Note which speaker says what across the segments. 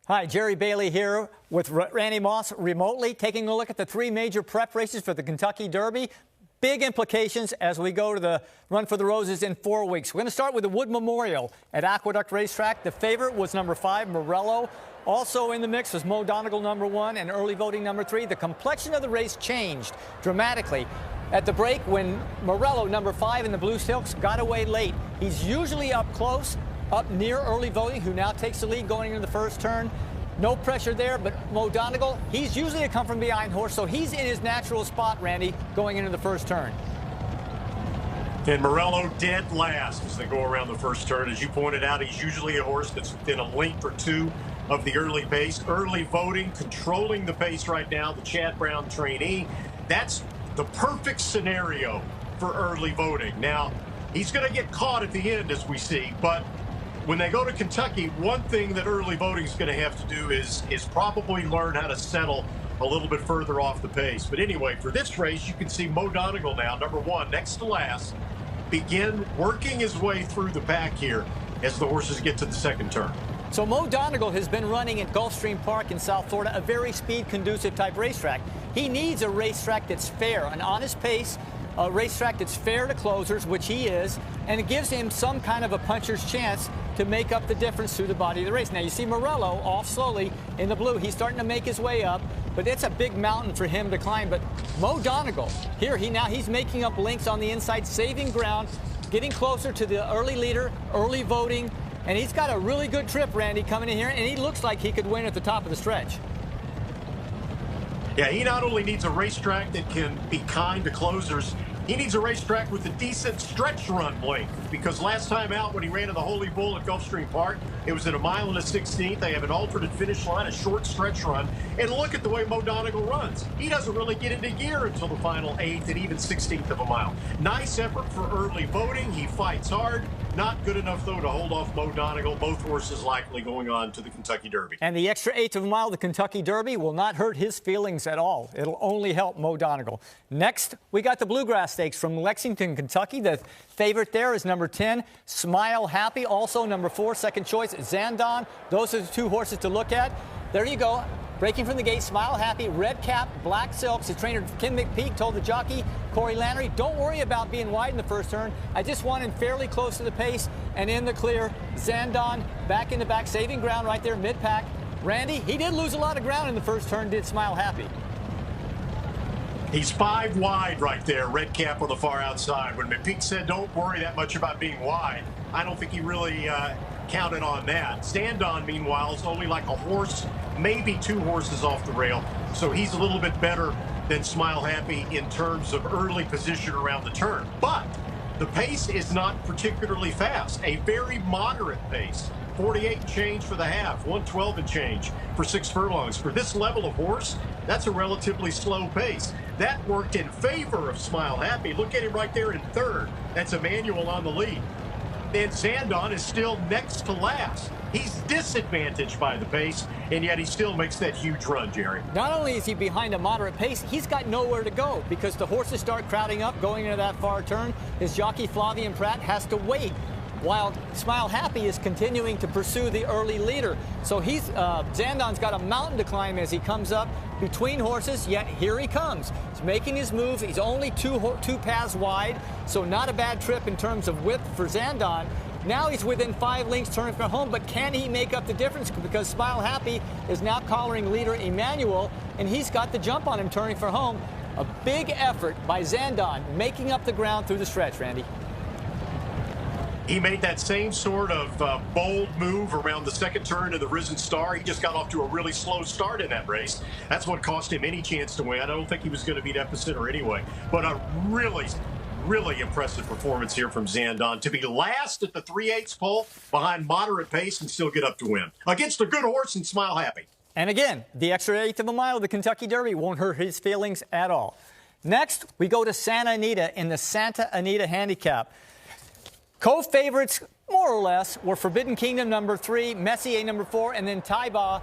Speaker 1: Hi, Jerry Bailey here with Randy Moss remotely, taking a look at the three major prep races for the Kentucky Derby. Big implications as we go to the Run for the Roses in 4 weeks. We're going to start with the Wood Memorial at Aqueduct Racetrack. The favorite was number 5, Morello. Also in the mix was Mo Donegal, number 1, and early voting number 3. The complexion of the race changed dramatically at the break when Morello, number 5 in the Blue Silks, got away late. He's usually up close, up near early voting, who now takes the lead going into the first turn. No pressure there, but Mo Donegal, he's usually a come-from-behind horse, so he's in his natural spot, Randy, going into the first turn.
Speaker 2: And Morello dead last as they go around the first turn. As you pointed out, he's usually a horse that's within a length or two of the early pace. Early voting, controlling the pace right now, the Chad Brown trainee. That's the perfect scenario for early voting. Now, he's going to get caught at the end, as we see, but when they go to Kentucky, one thing that early voting is going to have to do is probably learn how to settle a little bit further off the pace. But anyway, for this race, you can see Mo Donegal now, number 1, next to last, begin working his way through the pack here as the horses get to the second turn.
Speaker 1: So Mo Donegal has been running at Gulfstream Park in South Florida, a very speed-conducive type racetrack. He needs a racetrack that's fair, an honest pace, a racetrack that's fair to closers, which he is, and it gives him some kind of a puncher's chance to make up the difference through the body of the race. Now, you see Morello off slowly in the blue. He's starting to make his way up, but it's a big mountain for him to climb. But Mo Donegal, here, he's making up links on the inside, saving ground, getting closer to the early leader, early voting, and he's got a really good trip, Randy, coming in here, and he looks like he could win at the top of the stretch.
Speaker 2: Yeah, he not only needs a racetrack that can be kind to closers, he needs a racetrack with a decent stretch run length, because last time out when he ran in the Holy Bull at Gulfstream Park, it was at 1 1/16 miles. They have an alternate finish line, a short stretch run. And look at the way Mo Donegal runs. He doesn't really get into gear until the final 1/8 and even 1/16 of a mile. Nice effort for early voting. He fights hard. Not good enough, though, to hold off Mo Donegal. Both horses likely going on to the Kentucky Derby.
Speaker 1: And the extra 1/8 of a mile of the Kentucky Derby will not hurt his feelings at all. It'll only help Mo Donegal. Next, we got the Bluegrass Stakes from Lexington, Kentucky. The favorite there is number 10, Smile Happy. Also number 4, second choice, Zandon. Those are the two horses to look at. There you go. Breaking from the gate, Smile Happy, red cap, black silks. His trainer, Kim McPeak, told the jockey, Corey Lannery, don't worry about being wide in the first turn. I just want him fairly close to the pace and in the clear. Zandon back in the back, saving ground right there, mid-pack. Randy, he did lose a lot of ground in the first turn, did Smile Happy.
Speaker 2: He's 5 wide right there, red cap on the far outside. When McPeak said don't worry that much about being wide, I don't think he really counted on that. Zandon, meanwhile, is only like a horse, maybe 2 horses off the rail. So he's a little bit better than Smile Happy in terms of early position around the turn. But the pace is not particularly fast, a very moderate pace. 48 and change for the half, 112 and change for 6 furlongs. For this level of horse, that's a relatively slow pace. That worked in favor of Smile Happy. Look at him right there in third. That's Emmanuel on the lead. And Zandon is still next to last. He's disadvantaged by the pace, and yet he still makes that huge run, Jerry.
Speaker 1: Not only is he behind a moderate pace, he's got nowhere to go because the horses start crowding up going into that far turn. His jockey, Flavian Pratt, has to wait, while Smile Happy is continuing to pursue the early leader. So Zandon's got a mountain to climb as he comes up between horses, yet here he comes. He's making his move. He's only two paths wide, so not a bad trip in terms of width for Zandon. Now he's within 5 lengths turning for home, but can he make up the difference? Because Smile Happy is now collaring leader Emmanuel, and he's got the jump on him turning for home. A big effort by Zandon, making up the ground through the stretch, Randy.
Speaker 2: He made that same sort of bold move around the second turn of the Risen Star. He just got off to a really slow start in that race. That's what cost him any chance to win. I don't think he was going to beat Epicenter anyway. But a really, really impressive performance here from Zandon. To be last at the 3/8 pole behind moderate pace and still get up to win. Against a good horse and Smile Happy.
Speaker 1: And again, the extra 1/8 of a mile of the Kentucky Derby won't hurt his feelings at all. Next, we go to Santa Anita in the Santa Anita Handicap. Co-favorites, more or less, were Forbidden Kingdom, number 3, Messier, number 4, and then Taiba,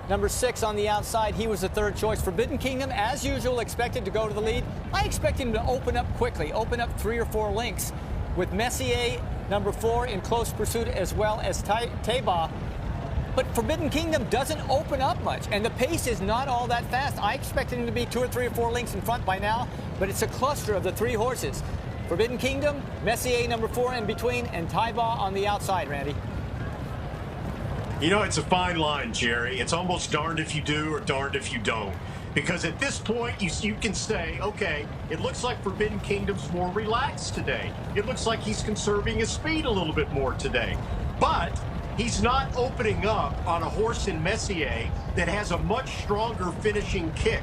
Speaker 1: number 6 on the outside. He was the third choice. Forbidden Kingdom, as usual, expected to go to the lead. I expect him to open up quickly, open up 3 or 4 lengths, with Messier, number 4, in close pursuit, as well as Taiba. But Forbidden Kingdom doesn't open up much, and the pace is not all that fast. I expected him to be 2 or 3 or 4 lengths in front by now, but it's a cluster of the 3 horses. Forbidden Kingdom, Messier number 4 in between, and Taiba on the outside, Randy.
Speaker 2: You know, it's a fine line, Jerry. It's almost darned if you do or darned if you don't. Because at this point, you can say, okay, it looks like Forbidden Kingdom's more relaxed today. It looks like he's conserving his speed a little bit more today. But he's not opening up on a horse in Messier that has a much stronger finishing kick,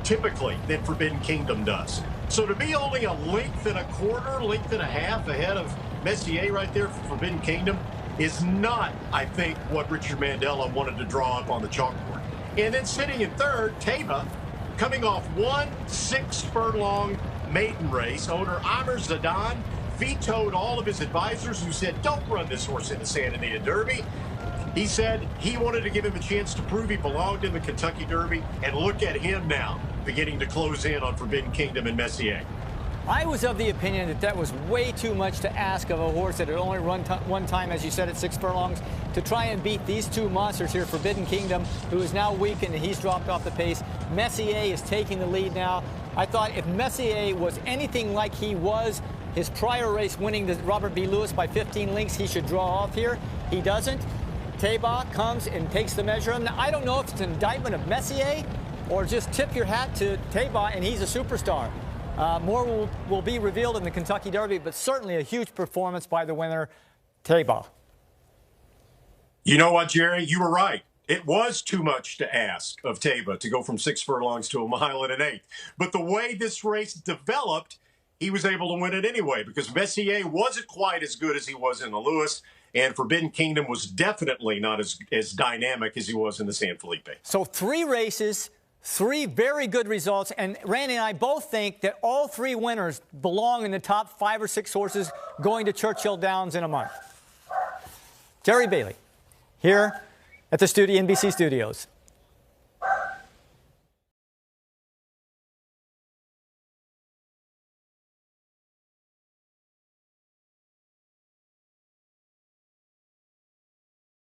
Speaker 2: typically, than Forbidden Kingdom does. So to be only a length and a quarter, length and a half ahead of Messier right there for Forbidden Kingdom is not, I think, what Richard Mandela wanted to draw up on the chalkboard. And then sitting in third, Taiba, coming off 1 6-furlong maiden race. Owner Amr Zadan vetoed all of his advisors who said, don't run this horse in the Santa Anita Derby. He said he wanted to give him a chance to prove he belonged in the Kentucky Derby, and look at him now, beginning to close in on Forbidden Kingdom and Messier.
Speaker 1: I was of the opinion that that was way too much to ask of a horse that had only run one time, as you said, at 6 furlongs, to try and beat these 2 monsters here. Forbidden Kingdom, who is now weakened, and he's dropped off the pace. Messier is taking the lead now. I thought if Messier was anything like he was his prior race, winning the Robert B. Lewis by 15 lengths, he should draw off here. He doesn't. Taiba comes and takes the measure. Now, I don't know if it's an indictment of Messier or just tip your hat to Taiba and he's a superstar. More will be revealed in the Kentucky Derby, but certainly a huge performance by the winner, Taiba.
Speaker 2: You know what, Jerry? You were right. It was too much to ask of Taiba to go from 6 furlongs to 1 1/8. But the way this race developed, he was able to win it anyway, because Messier wasn't quite as good as he was in the Lewis, and Forbidden Kingdom was definitely not as dynamic as he was in the San Felipe.
Speaker 1: So 3 races, 3 very good results, and Randy and I both think that all 3 winners belong in the top 5 or 6 horses going to Churchill Downs in a month. Jerry Bailey, here at the NBC studios.